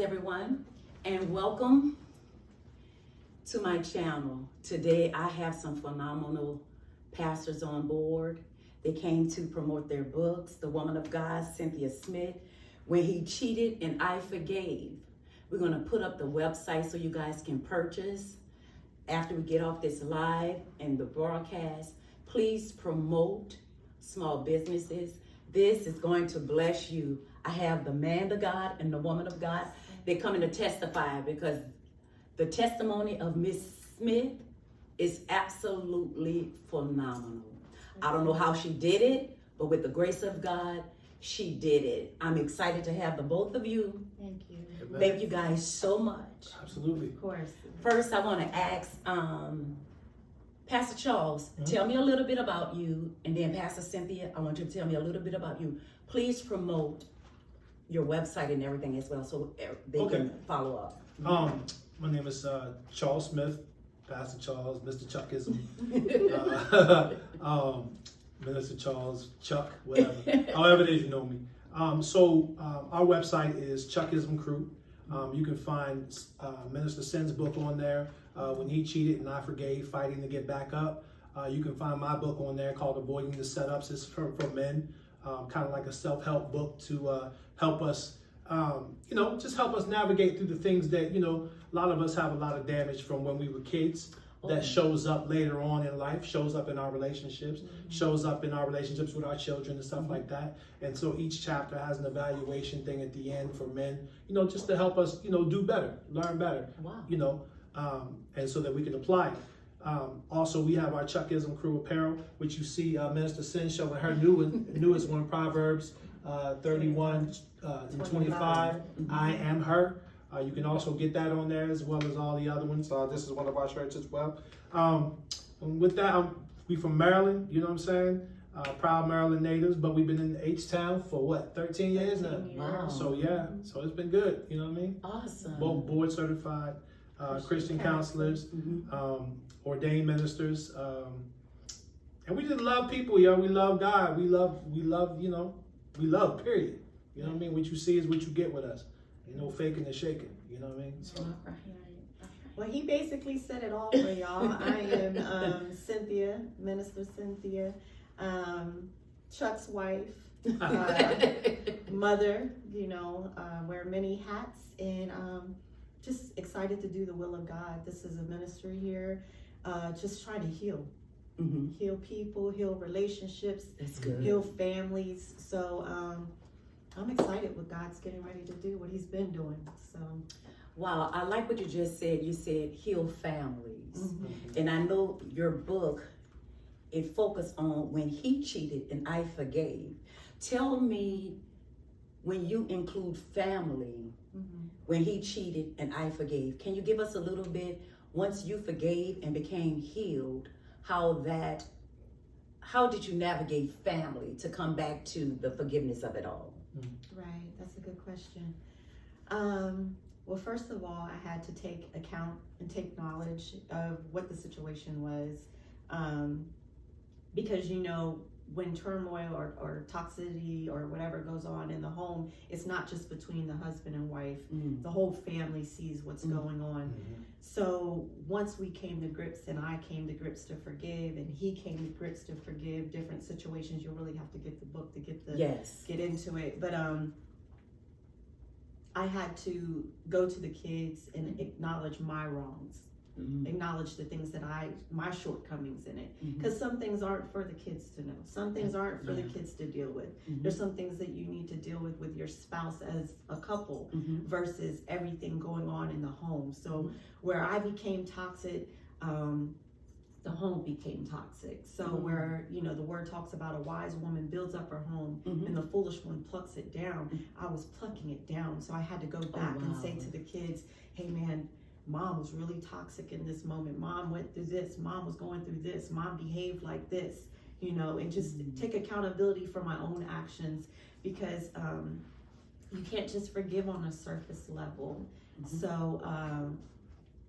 Everyone, and welcome to my channel. Today I have some phenomenal pastors on board. They came to promote their books. The woman of God, Cynthia Smith, When He Cheated and I Forgave. We're going to put up the website so you guys can purchase after we get off this live and the broadcast. Please promote small businesses. This is going to bless you. I have the man of God and the woman of God. They're coming to testify because the testimony of Miss Smith is absolutely phenomenal. I don't know how she did it, but with the grace of God, she did it. I'm excited to have the both of you. Thank you. Amen. Thank you guys so much. Absolutely. Of course. First, I want to ask Pastor Charles, tell me a little bit about you, and then Pastor Cynthia, I want you to tell me a little bit about you. Please promote your website and everything as well, so they can follow up. My name is Charles Smith, Pastor Charles, Mr. Chuckism, Minister Charles, Chuck, whatever, however it is you know me. Our website is Chuckism Crew. You can find Minister Sin's book on there, When He Cheated and I Forgave, Fighting to Get Back Up. You can find my book on there called Avoiding the Setups. It's for men, kind of like a self-help book to help us, just help us navigate through the things that, a lot of us have a lot of damage from when we were kids that shows up later on in life, shows up in our relationships, shows up in our relationships with our children and stuff like that. And so each chapter has an evaluation thing at the end for men, just to help us, do better, learn better, and so that we can apply it. Also, we have our Chuckism Crew apparel, which you see Minister Sin showing her newest one, Proverbs 31 and 25. I am her. You can also get that on there as well as all the other ones. This is one of our shirts as well. And with that, we from Maryland, you know what I'm saying? Proud Maryland natives, but we've been in H-Town for 13 years now. Wow. So so it's been good, you know what I mean? Awesome. Both board certified Christian counselors, ordained ministers, and we just love people, yo. We love God. We love, period. You know what I mean? What you see is what you get with us. Ain't no faking and shaking. You know what I mean? So. Well, he basically said it all for y'all. I am Cynthia, Minister Cynthia, Chuck's wife, mother, wear many hats, and just excited to do the will of God. This is a ministry here, just trying to heal. Heal people, heal relationships, That's good. heal families. So I'm excited what God's getting ready to do, what He's been doing. So Wow, I like what you just said. You said heal families. And I know your book, it focused on when he cheated and I forgave. Tell me, when you include family, when he cheated and I forgave, can you give us a little bit, once you forgave and became healed, how did you navigate family to come back to the forgiveness of it all? Right, that's a good question. Well, first of all, I had to take account and take knowledge of what the situation was, because when turmoil or toxicity or whatever goes on in the home, it's not just between the husband and wife. The whole family sees what's going on. So once we came to grips, and I came to grips to forgive, and he came to grips to forgive different situations, you really have to get the book to get into it. But I had to go to the kids and acknowledge my wrongs. Acknowledge the things that my shortcomings in it, because some things aren't for the kids to know, some things aren't for the kids to deal with. There's some things that you need to deal with your spouse as a couple, versus everything going on in the home. So where I became toxic, the home became toxic. So where the word talks about a wise woman builds up her home and the foolish one plucks it down, I was plucking it down. So I had to go back and say to the kids, hey man, Mom was really toxic in this moment. Mom went through this. Mom was going through this. Mom behaved like this, and just take accountability for my own actions, because you can't just forgive on a surface level. So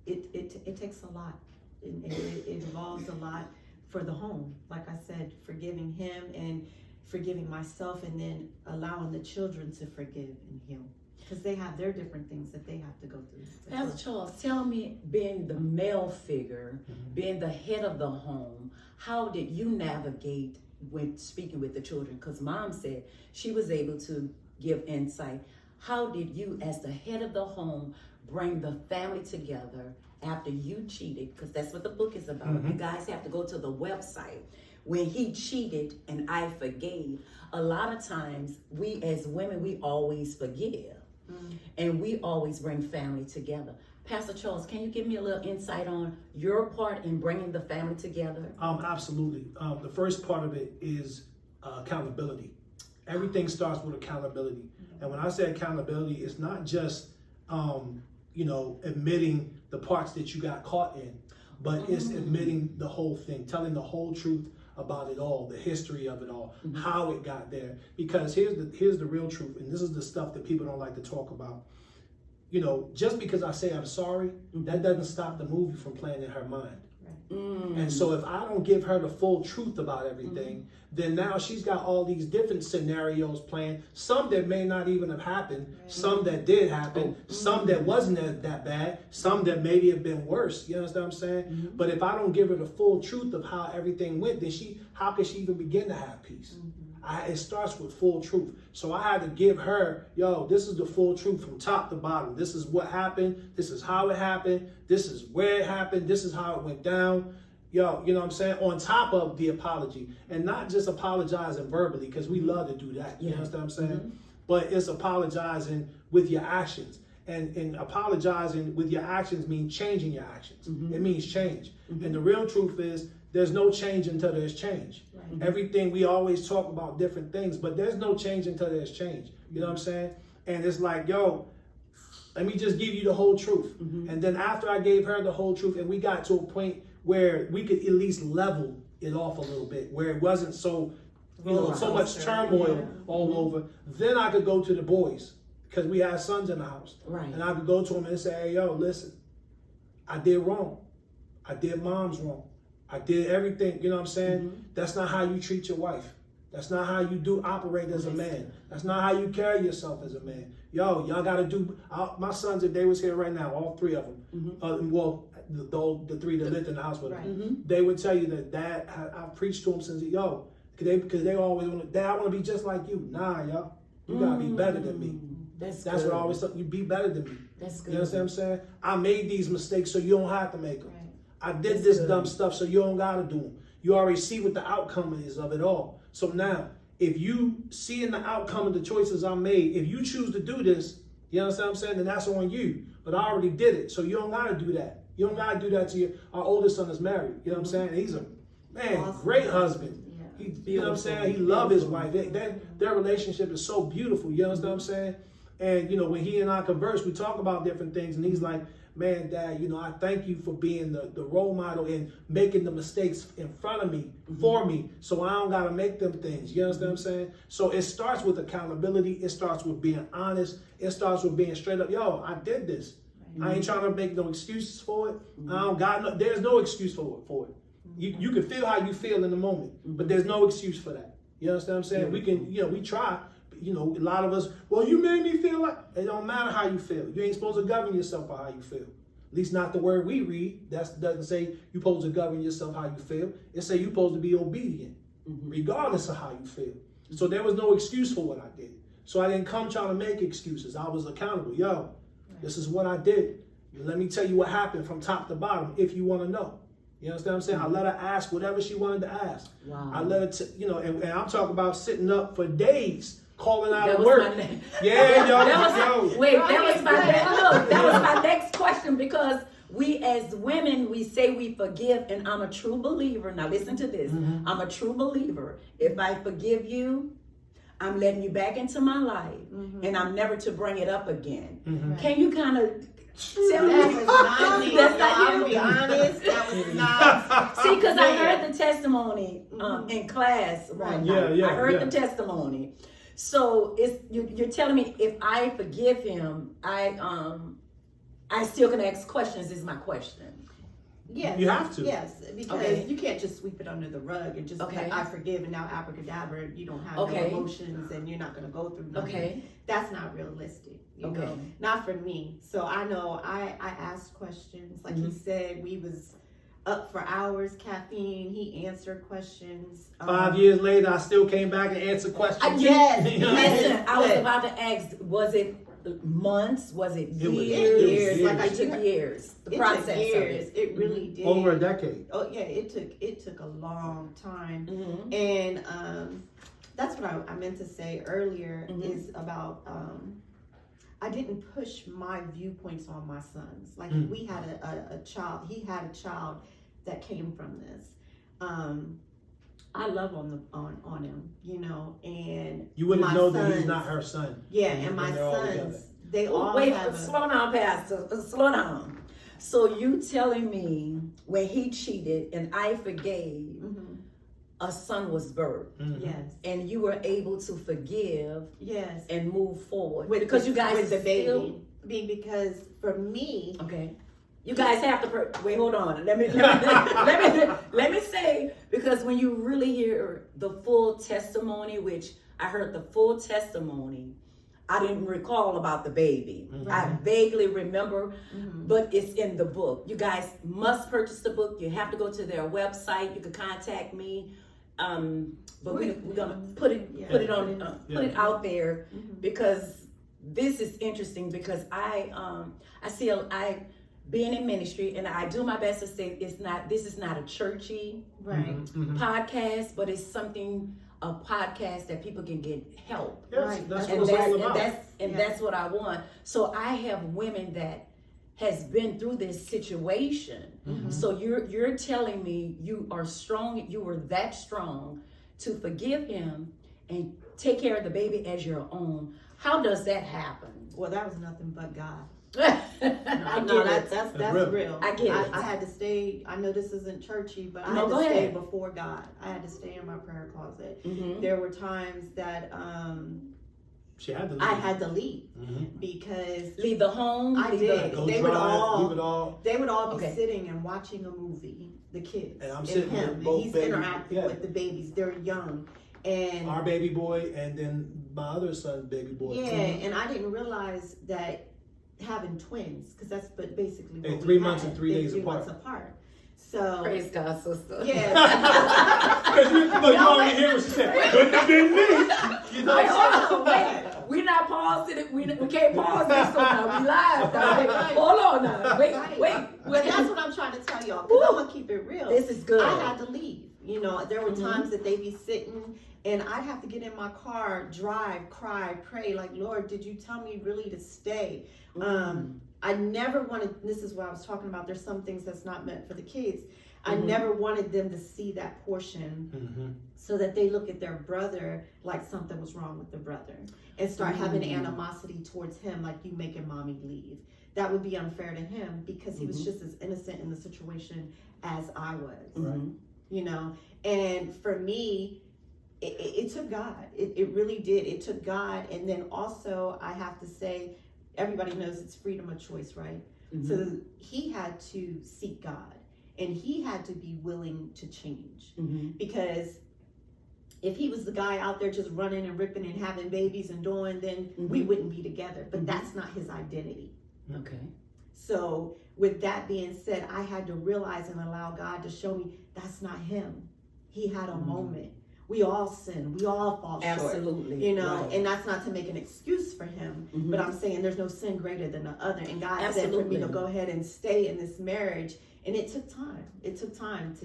it takes a lot. It involves a lot for the home. Like I said, forgiving him and forgiving myself, and then allowing the children to forgive and heal. because they have their different things that they have to go through. Pastor Charles, tell me, being the male figure, being the head of the home, how did you navigate when speaking with the children? Because Mom said she was able to give insight. How did you, as the head of the home, bring the family together after you cheated? Because that's what the book is about. You guys have to go to the website. When he cheated and I forgave, a lot of times we as women, we always forgive. And we always bring family together. Pastor Charles, can you give me a little insight on your part in bringing the family together? Absolutely. The first part of it is accountability. Everything starts with accountability. And when I say accountability, it's not just, admitting the parts that you got caught in, but it's admitting the whole thing, telling the whole truth about it all, the history of it all, how it got there. Because here's the real truth, and this is the stuff that people don't like to talk about. Just because I say I'm sorry, that doesn't stop the movie from playing in her mind. And so if I don't give her the full truth about everything, then now she's got all these different scenarios playing, some that may not even have happened, some that did happen, some that wasn't that bad, some that maybe have been worse. You understand what I'm saying? But if I don't give her the full truth of how everything went, then how can she even begin to have peace? It starts with full truth. So I had to give her, this is the full truth from top to bottom. This is what happened. This is how it happened. This is where it happened. This is how it went down. You know what I'm saying? On top of the apology. And not just apologizing verbally, because we love to do that. You understand what I'm saying? But it's apologizing with your actions. And apologizing with your actions means changing your actions. It means change. And the real truth is, there's no change until there's change. Everything, we always talk about different things, but there's no change until there's change. You know what I'm saying? And it's like, let me just give you the whole truth. And then after I gave her the whole truth, and we got to a point where we could at least level it off a little bit, where it wasn't so, so much turmoil all over, then I could go to the boys, because we had sons in the house. And I could go to them and say, hey, listen, I did wrong. I did Mom's wrong. I did everything, you know what I'm saying? That's not how you treat your wife. That's not how you operate as a man. That's not how you carry yourself as a man. Y'all got to do, my sons, if they was here right now, all three of them, the three that lived in the house with them, they would tell you that Dad, I preached to them since, because they always want to, Dad, I want to be just like you. Nah, y'all, you got to be better than me. That's what I always thought, you be better than me. That's good. You know what I'm saying? I made these mistakes so you don't have to make them. I did this dumb stuff so you don't got to do them. You already see what the outcome is of it all. So now, if you see in the outcome of the choices I made, if you choose to do this, you understand what I'm saying, then that's on you. But I already did it, so you don't got to do that. You don't got to do that to our oldest son is married. You know what I'm saying? He's a, great husband. You know what I'm saying? He loves his wife. Their relationship is so beautiful. You understand what I'm saying? And, when he and I converse, we talk about different things, and he's like, man, Dad, I thank you for being the role model and making the mistakes in front of me, for me, so I don't got to make them things. You understand what I'm saying? So it starts with accountability. It starts with being honest. It starts with being straight up. I did this. I ain't trying to make no excuses for it. I don't got there's no excuse for it. You can feel how you feel in the moment, but there's no excuse for that. You understand what I'm saying? We can, we try. A lot of us, you made me feel like, it don't matter how you feel. You ain't supposed to govern yourself by how you feel. At least not the word we read. That doesn't say you're supposed to govern yourself how you feel. It say you're supposed to be obedient, regardless of how you feel. So there was no excuse for what I did. So I didn't come trying to make excuses. I was accountable. This is what I did. Let me tell you what happened from top to bottom if you want to know. You understand what I'm saying? I let her ask whatever she wanted to ask. Wow. I let her, and I'm talking about sitting up for days, calling out of work. That was my next question, because we as women, we say we forgive, and I'm a true believer. Now listen to this. I'm a true believer. If I forgive you, I'm letting you back into my life, and I'm never to bring it up again. Can you kind of tell me? I'll be honest, that was not. See, because I heard the testimony in class one night. I heard the testimony. So you're telling me if I forgive him, I still can ask questions, is my question. Yes. You have to. Yes, because Okay. you can't just sweep it under the rug and just Okay. I forgive and now abracadabra, you don't have Okay. no emotions and you're not going to go through nothing. Okay. That's not realistic, you Okay. know, not for me. So I know I asked questions. Like he said, we was up for hours, caffeine. He answered questions. 5 years later, I still came back and answered questions. Yes. You know what I mean? Listen, I was But- about to ask, was it months? Was it It was years? years. Like it took years. The It process took of years. it. It really did. Over a decade. Oh yeah, it took a long time. Mhm. And that's what I meant to say earlier Mhm. is about I didn't push my viewpoints on my sons. Like we had a child, he had a child that came from this. I love on him, you know, and You wouldn't my know that he's sons- not her son. Yeah, when and my they're all together. sons, they all Wait, have slow down, Pastor. Slow down. So you telling me when he cheated and I forgave, Mhm. a son was birthed, Mhm. Yes, and you were able to forgive yes. and move forward Because you guys with the baby, still, because for me, okay. You guys have to wait. Hold on. Let me say, because when you really hear the full testimony, which I heard the full testimony, I didn't recall about the baby. Mhm. I vaguely remember, Mhm. but it's in the book. You guys must purchase the book. You have to go to their website. You can contact me. But we're gonna put it out there Mhm. because this is interesting because I see being in ministry, and I do my best to say this is not a churchy Right. Mhm. podcast, but it's a podcast that people can get help. Yes, Right. that's And what it's all about. Yeah. that's what I want. So I have women that has been through this situation. Mhm. So you're telling me you are strong, you were that strong to forgive him and take care of the baby as your own. How does that happen? Well, that was nothing but God. I No, get it. that's real. real. I get it. I had to stay. I know this isn't churchy, but I No, had go to stay ahead. before God. I had to stay in my prayer closet. Mhm. There were times that She had to leave. I had to leave Mhm. because Leave the home. I leave did. The, Go They drive, would all- leave it all. they would all be Okay. sitting and watching a movie. The kids And I'm and sitting him, with and both he's babies. interacting Yeah. with the babies. They're young, and Our baby boy, and then my other son's baby boy. yeah, and I didn't realize that having twins, because that's but basically They're what 3 we months had. and 3 They're days 3 apart. months apart. So praise God, sister. yeah. Because you already hear what she said. Couldn't have been me. You know Wait, what I'm hold on, wait. We're not pausing it. We can't pause this one now. We live now. Wait, Right. hold on now. Wait, Right. wait. But that's what I'm trying to tell y'all, because I'm gonna keep it real. This is good. I had to leave. You know, there were Mhm. times that they'd be sitting and I'd have to get in my car, drive, cry, pray, like, Lord, did you tell me really to stay? I never wanted, this is what I was talking about, there's some things that's not meant for the kids. I Mhm. never wanted them to see that portion Mhm. so that they look at their brother like something was wrong with the brother and start having animosity towards him, like you making mommy leave. That would be unfair to him because he was just as innocent in the situation as I was, Mhm. you know? And for me, it took God. It really did. It took God. And then also, I have to say, everybody knows it's freedom of choice, right? Mhm. So he had to seek God and he had to be willing to change. Mhm. Because if he was the guy out there just running and ripping and having babies and doing, then we Mhm. wouldn't be together. But Mhm. that's not his identity. Okay. So with that being said, I had to realize and allow God to show me that's not him. He had a moment. We all sin. We all fall short. Absolutely. You know, Right. and that's not to make an excuse for him, Mhm. but I'm saying there's no sin greater than the other. And God said for me Absolutely. to go ahead and stay in this marriage, and it took time. It took time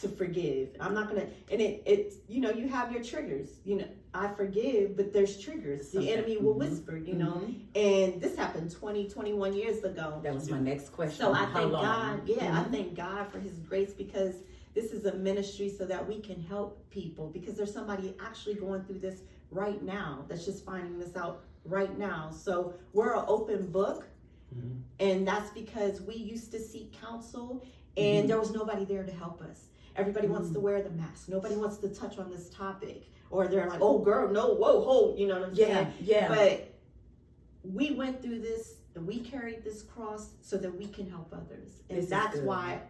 to forgive. I'm not gonna, and it you know, you have your triggers. You know, I forgive, but there's triggers. The Okay. enemy will Mhm. whisper, you know, Mhm. and this happened 21 years ago. That was my next question. So I How thank long? God, I Mhm. thank God for his grace because this is a ministry so that we can help people because there's somebody actually going through this right now that's just finding this out right now. So we're an open book, Mhm. and that's because we used to seek counsel and there was nobody there to help us. Everybody wants to wear the mask. Nobody wants to touch on this topic. Or they're like, oh girl, no, whoa, hold, you know what I'm saying? Yeah. But we went through this and we carried this cross so that we can help others. And This is that's good. why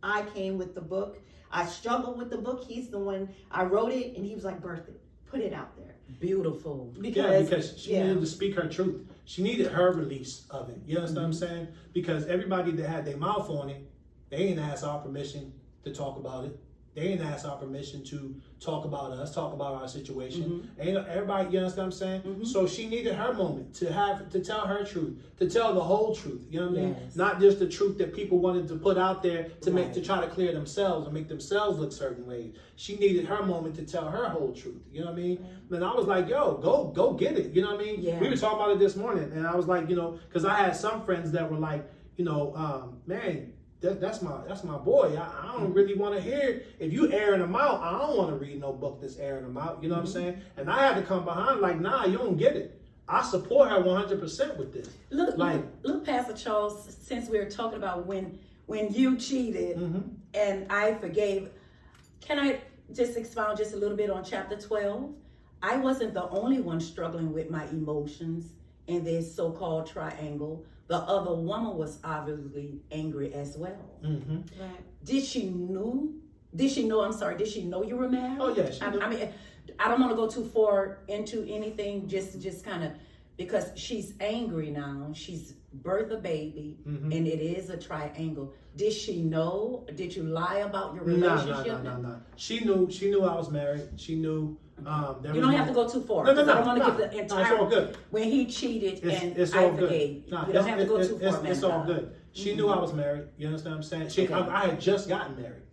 I came with the book. I struggled with the book. He's the one, I wrote it, and he was like, birth it, put it out there. Beautiful. Because she needed to speak her truth. She needed her release of it. You understand what I'm saying? Because everybody that had their mouth on it, they ain't asked our permission to talk about it. They ain't asked our permission to talk about us, talk about our situation. Ain't everybody, you understand what I'm saying? So she needed her moment to tell her truth, to tell the whole truth. You know what I mean? Yes. Not just the truth that people wanted to put out there to try to clear themselves and make themselves look certain ways. She needed her moment to tell her whole truth. You know what I mean? And I was like, yo, go get it. You know what I mean? Yeah. We were talking about it this morning, and I was like, you know, because I had some friends that were like, you know, man, that's my boy. I don't really want to hear, if you airing them out, I don't want to read no book that's airing them out. You know what I'm saying? And I had to come behind like, nah, you don't get it. I support her 100% with this. Look, Pastor Charles, since we were talking about when you cheated and I forgave, can I just expound just a little bit on chapter 12? I wasn't the only one struggling with my emotions in this so-called triangle. The other woman was obviously angry as well. Right. Did she know you were married? Oh, yeah, she knew. I mean, I don't want to go too far into anything, just kind of, because she's angry now. She's birthed a baby, and it is a triangle. Did she know? Did you lie about your relationship? No. She knew I was married. She knew. You don't have to go too far. No. I don't want to give the entire. It's all good. When he cheated It's I all forgave. good. You don't have to go too far, man. It's all good. She knew I was married. You understand what I'm saying? I had just gotten married,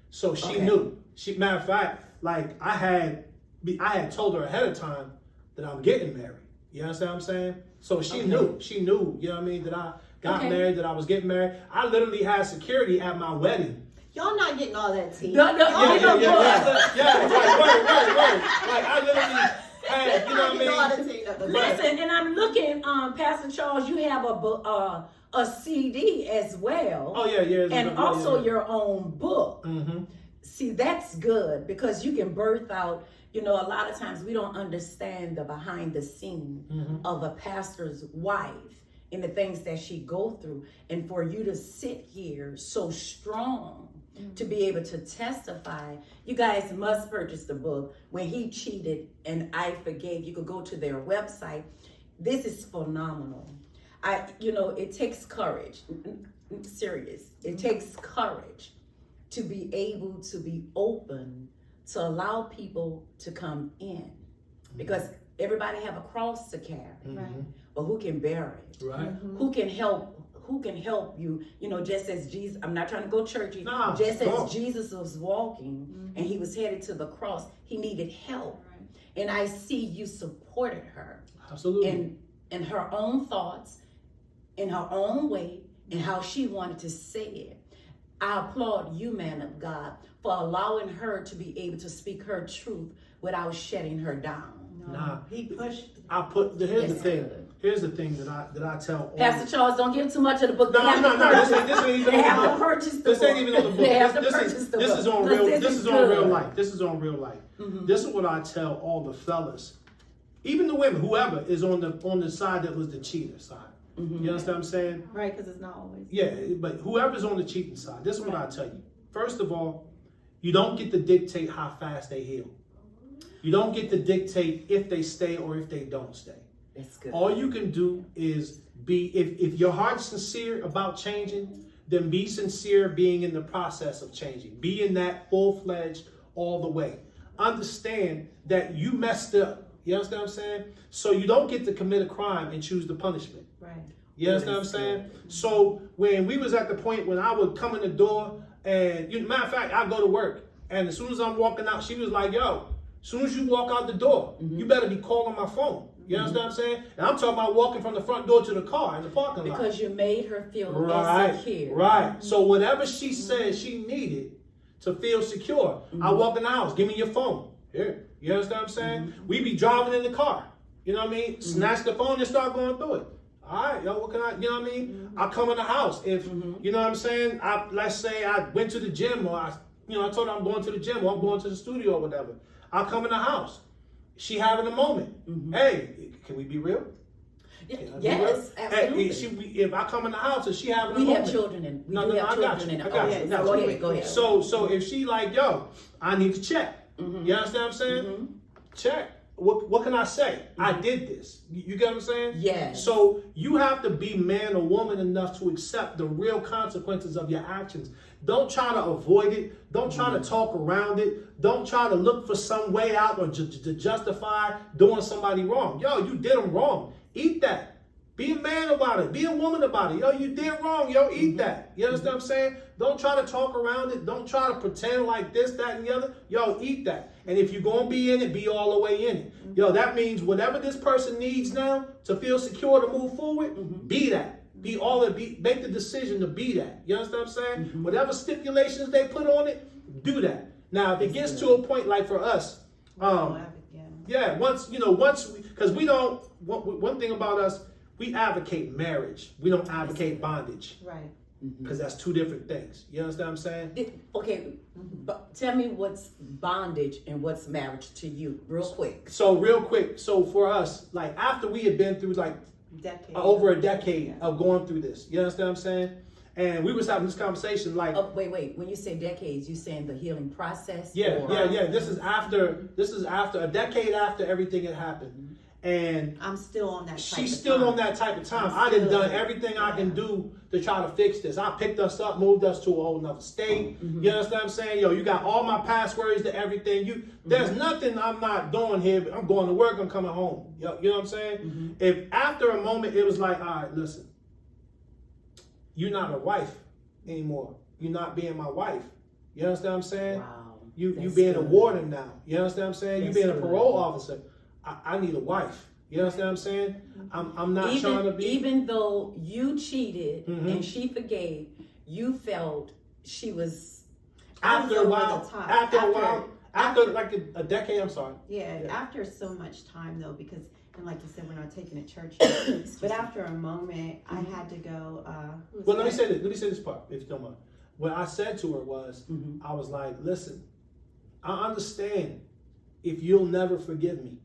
so she knew. Matter of fact, like I had told her ahead of time that I'm getting married. You understand what I'm saying? So she knew. She knew. You know what I mean? That I got married. That I was getting married. I literally had security at my wedding. Y'all not getting all that tea. No, Yeah, like I literally had, you know what I mean? Listen, and I'm looking, Pastor Charles, you have a CD as well. Oh yeah. And also your own book. Mm-hmm. See, that's good because you can birth out, you know, a lot of times we don't understand the behind the scene of a pastor's wife and the things that she go through. And for you to sit here so strong to be able to testify, you guys must purchase the book, When He Cheated and I Forgave. You could go to their website. This is phenomenal. It takes courage. Serious. It takes courage to be able to be open to allow people to come in, because everybody have a cross to carry, but who can bear it? Right. Who can help you? You know, just as Jesus, I'm not trying to go churchy, as Jesus was walking and he was headed to the cross, he needed help. And I see you supported her. Absolutely. In her own thoughts, in her own way, and how she wanted to say it. I applaud you, man of God, for allowing her to be able to speak her truth without shutting her down. He pushed. Here's the thing that I tell all Pastor Charles, don't give too much of the book. No. This ain't even they on have the to book. purchase the This book. ain't even on the book. They have to purchase the book. This is on real. This is on real life. This is on real life. Mm-hmm. This is what I tell all the fellas, even the women, whoever is on the side that was the cheater side. You understand what I'm saying? Right, because it's not always. Yeah, but whoever's on the cheating side, this is what I tell you. First of all, you don't get to dictate how fast they heal. You don't get to dictate if they stay or if they don't stay. That's good. All you can do is if your heart's sincere about changing, then be sincere being in the process of changing. Be in that full-fledged all the way. Understand that you messed up. You understand what I'm saying? So you don't get to commit a crime and choose the punishment. Right. You understand what I'm saying? So when we was at the point when I would come in the door and, matter of fact, I go to work. And as soon as I'm walking out, she was like, yo, as soon as you walk out the door, you better be calling my phone. You understand what I'm saying? And I'm talking about walking from the front door to the car in the parking lot. Because you made her feel insecure. Right. So whatever she said she needed to feel secure, I walk in the house, give me your phone. Here. You understand what I'm saying? We be driving in the car. You know what I mean? Snatch the phone and start going through it. All right, yo, what can I, you know what I mean? I come in the house. If, you know what I'm saying? Let's say I went to the gym or I told her I'm going to the gym or I'm going to the studio or whatever. I'll come in the house. She having a moment. Hey, can we be real? Can I be Yes, real? absolutely. Hey, if I come in the house and she having a We have moment, children in. We No, do no, no, have I got children you. in. I got Okay, you. no, No, go ahead. Go ahead. So if she like, yo, I need to check. Mhm. You understand what I'm saying? Mhm. Check. What can I say? I did this. You get what I'm saying? Yes. So you have to be man or woman enough to accept the real consequences of your actions. Don't try to avoid it. Don't try to talk around it. Don't try to look for some way out or to justify doing somebody wrong. Yo, you did them wrong. Eat that. Be a man about it. Be a woman about it. Yo, you did wrong. Yo, eat that. You understand what I'm saying? Don't try to talk around it. Don't try to pretend like this, that, and the other. Yo, eat that. And if you're going to be in it, be all the way in it. Yo, that means whatever this person needs now to feel secure to move forward, be that. Be all of it. Make the decision to be that. You understand what I'm saying? Whatever stipulations they put on it, do that. Now, if it gets to a point like for us, once because we don't, one thing about us, we advocate marriage. We don't advocate bondage. Right. Because that's two different things. You understand what I'm saying? Okay, but tell me what's bondage and what's marriage to you, real quick. So real quick, so for us, like after we had been through like over a decade of going through this, you understand what I'm saying? And we was having this conversation like, wait. When you say decades, you saying the healing process? yeah. This is after a decade after everything had happened. And I'm still on that. She's still on that type of time. I done everything I can do to try to fix this. I picked us up, moved us to a whole nother state. You understand what I'm saying? Yo, you got all my passwords to everything. There's nothing I'm not doing here. But I'm going to work. I'm coming home. You know what I'm saying? If after a moment it was like, all right, listen, you're not a wife anymore. You're not being my wife. You understand what I'm saying? Wow. You being a warden now. You understand what I'm saying? You being a parole officer. I need a wife. You understand what I'm saying? I'm not trying to be. Even though you cheated and she forgave, you felt she was. After a while, after like a decade, I'm sorry. Yeah, after so much time though, because, and like you said, we're not taking it church. But after a moment, I had to go. Well, let me say this part, if you don't mind. What I said to her was, I was like, listen, I understand if you'll never forgive me.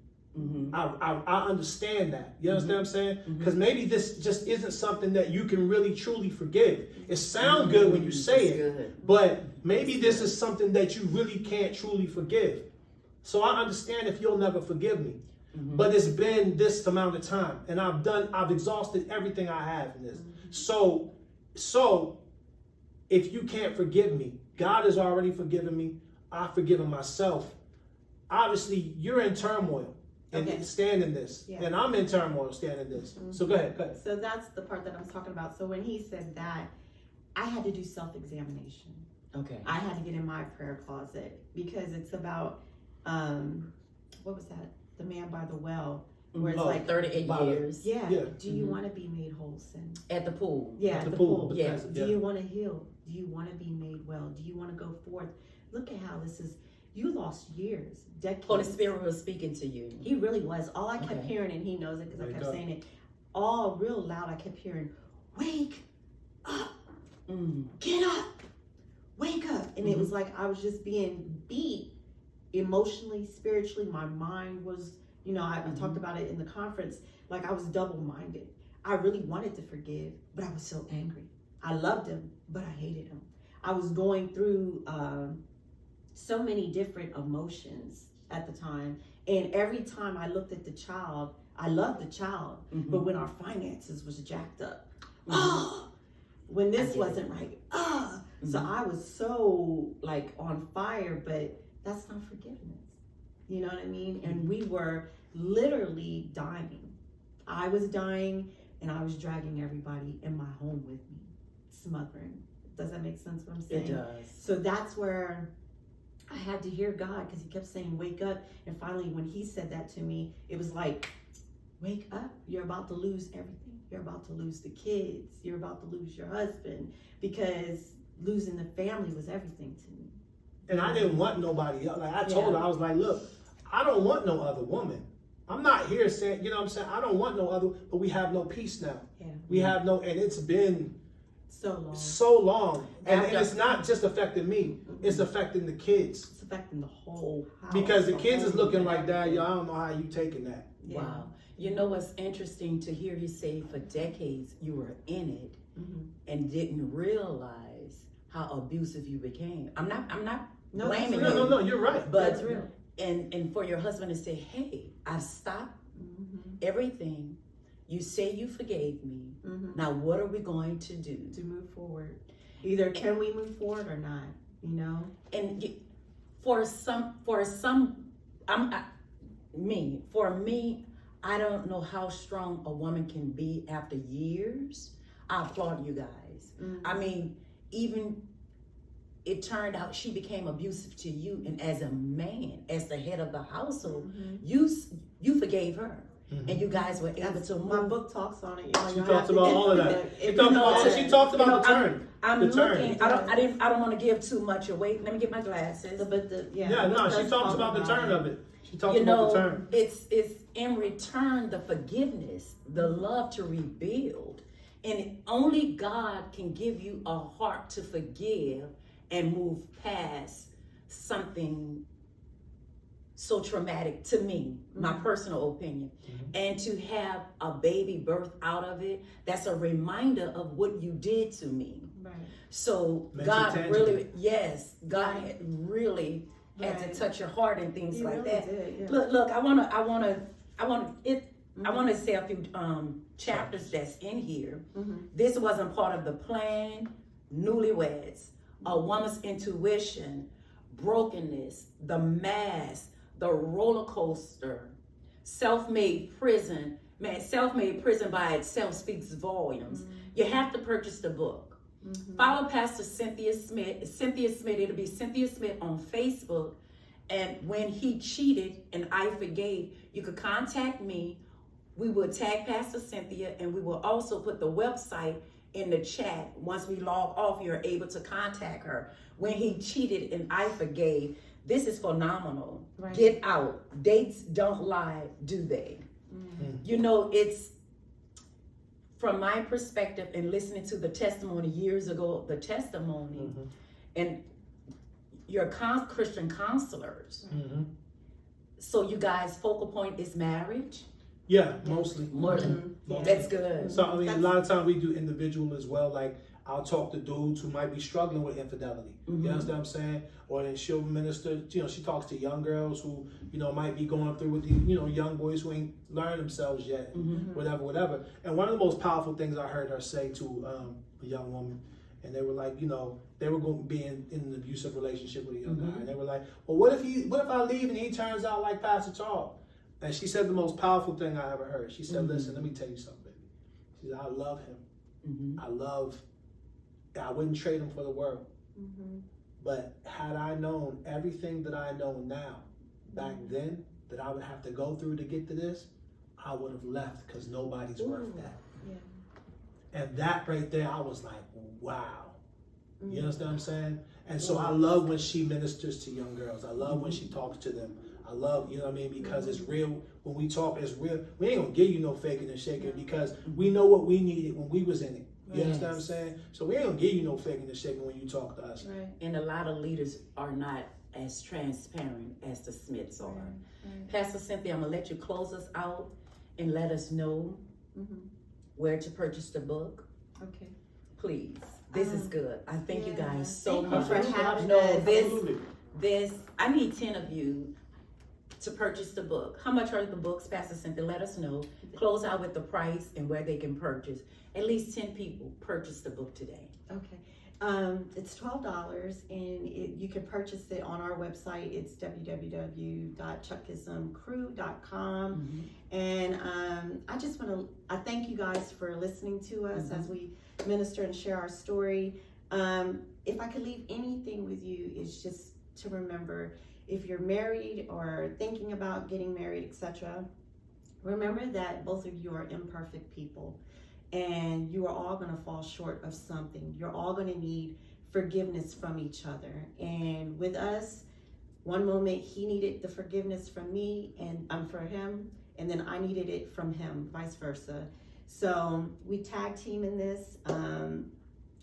I understand that. You understand what I'm saying? Because maybe this just isn't something that you can really truly forgive. It sounds good when you say it, but maybe this is something that you really can't truly forgive. So I understand if you'll never forgive me. But it's been this amount of time, and I've exhausted everything I have in this. So if you can't forgive me, God has already forgiven me. I've forgiven myself. Obviously, you're in turmoil. And stand in this. And I'm in turmoil, stand in this. So go ahead. So that's the part that I'm talking about. So when he said that, I had to do self-examination. Okay. I had to get in my prayer closet because it's about, what was that? The man by the well. Where it's like 38 years. Yeah. Do you want to be made whole, Sin? At the pool. Yeah, at the pool. Yeah. Do you want to heal? Do you want to be made well? Do you want to go forth? Look at how this is. You lost years, decades. Holy Spirit was speaking to you. He really was. All I kept hearing, and he knows it because I kept saying it all real loud. I kept hearing, wake up, get up, wake up. And it was like I was just being beat emotionally, spiritually. My mind was, I talked about it in the conference, like I was double-minded. I really wanted to forgive, but I was so angry. I loved him, but I hated him. I was going through so many different emotions at the time. And every time I looked at the child, I loved the child, but when our finances was jacked up, when this wasn't right, so I was so like on fire, but that's not forgiveness. You know what I mean? And we were literally dying. I was dying and I was dragging everybody in my home with me, smothering. Does that make sense what I'm saying? It does. So that's where I had to hear God because he kept saying, wake up. And finally, when he said that to me, it was like, wake up. You're about to lose everything. You're about to lose the kids. You're about to lose your husband because losing the family was everything to me. And I didn't want nobody else. Like I told her, I was like, look, I don't want no other woman. I'm not here saying, you know what I'm saying? I don't want no other, but we have no peace now. Yeah. We have no, and it's been so long. And it's not just affecting me. It's affecting the kids. It's affecting the whole house. Because the kids is looking like, Dad, yo, I don't know how you taking that. Yeah. Wow. You know what's interesting to hear you say for decades you were in it and didn't realize how abusive you became. I'm not No, that's blaming real. you. No, you're right. But That's real. and for your husband to say, hey, I've stopped everything. You say you forgave me. Now what are we going to do? To move forward. Either can we move forward or not, you know? And for me, I don't know how strong a woman can be after years. I applaud you guys. I mean, even it turned out she became abusive to you, and as a man, as the head of the household, you forgave her, and you guys were able to move. My book talks on it. She talks about all of that. She talked about the turn. I'm the looking. turn. I don't want to give too much away. Let me get my glasses. She talks about the turn of it. She talks about the turn. It's in return the forgiveness, the love to rebuild, and only God can give you a heart to forgive and move past something so traumatic to me, my personal opinion. And to have a baby birth out of it, that's a reminder of what you did to me. Right. So Makes God it tangible. God had really had to touch your heart and things like really that. did, yeah. Look, I want to say a few chapters that's in here. This wasn't part of the plan. Newlyweds, a woman's intuition, brokenness, the mask, the roller coaster, self-made prison. Man, self-made prison by itself speaks volumes. You have to purchase the book. Follow Pastor Cynthia Smith. It'll be Cynthia Smith on Facebook. And when he cheated and I forgave, you could contact me. We will tag Pastor Cynthia, and we will also put the website in the chat. Once we log off, you're able to contact her. When he cheated and I forgave, this is phenomenal. Right. Get out. Dates don't lie, do they? You know, it's from my perspective and listening to the testimony years ago, and your Christian counselors. So you guys' focal point is marriage? Yeah, mostly. That's good. So I mean, a lot of times we do individual as well. Like I'll talk to dudes who might be struggling with infidelity. You understand what I'm saying? Or then she'll minister. You know, she talks to young girls who might be going through with the young boys who ain't learned themselves yet. Whatever. And one of the most powerful things I heard her say to a young woman, and they were like, they were going to be in an abusive relationship with a young guy, and they were like, well, what if I leave and he turns out like Pastor Charles? And she said the most powerful thing I ever heard. She said, listen, let me tell you something, baby. She said, I love him. I wouldn't trade him for the world. But had I known everything that I know now, back then, that I would have to go through to get to this, I would have left because nobody's worth that. Yeah. And that right there, I was like, wow. You understand what I'm saying? And so I love when she ministers to young girls. I love when she talks to them. I love, because it's real. When we talk, it's real. We ain't gonna give you no faking and shaking because we know what we needed when we was in it. You understand what I'm saying? So we ain't gonna give you no faking and shaking when you talk to us. Right. And a lot of leaders are not as transparent as the Smiths are. Pastor Cynthia, I'm gonna let you close us out and let us know where to purchase the book. Okay. Please. This is good. I thank you guys so Thank you much. for having No, us. this, I need 10 of you to purchase the book. How much are the books, Pastor Cynthia? Let us know. Close out with the price and where they can purchase. At least 10 people purchase the book today. Okay. It's $12 and you can purchase it on our website. It's www.chuckismcrew.com. And I thank you guys for listening to us as we minister and share our story. If I could leave anything with you, is just to remember, if you're married or thinking about getting married, etc., remember that both of you are imperfect people. And you are all going to fall short of something. You're all going to need forgiveness from each other. And with us, one moment he needed the forgiveness from me and for him, and then I needed it from him, vice versa. So we tag team in this.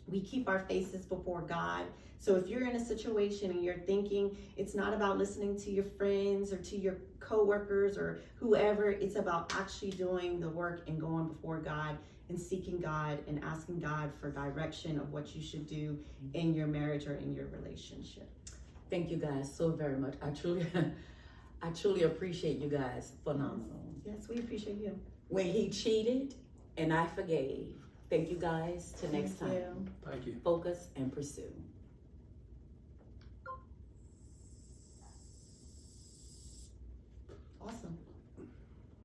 We keep our faces before God. So if you're in a situation and you're thinking it's not about listening to your friends or to your coworkers or whoever, it's about actually doing the work and going before God and seeking God and asking God for direction of what you should do in your marriage or in your relationship. Thank you guys so very much. I truly appreciate you guys. Phenomenal. Yes, we appreciate you. When he cheated and I forgave. Thank you guys. Till next time. Thank you. Focus and pursue.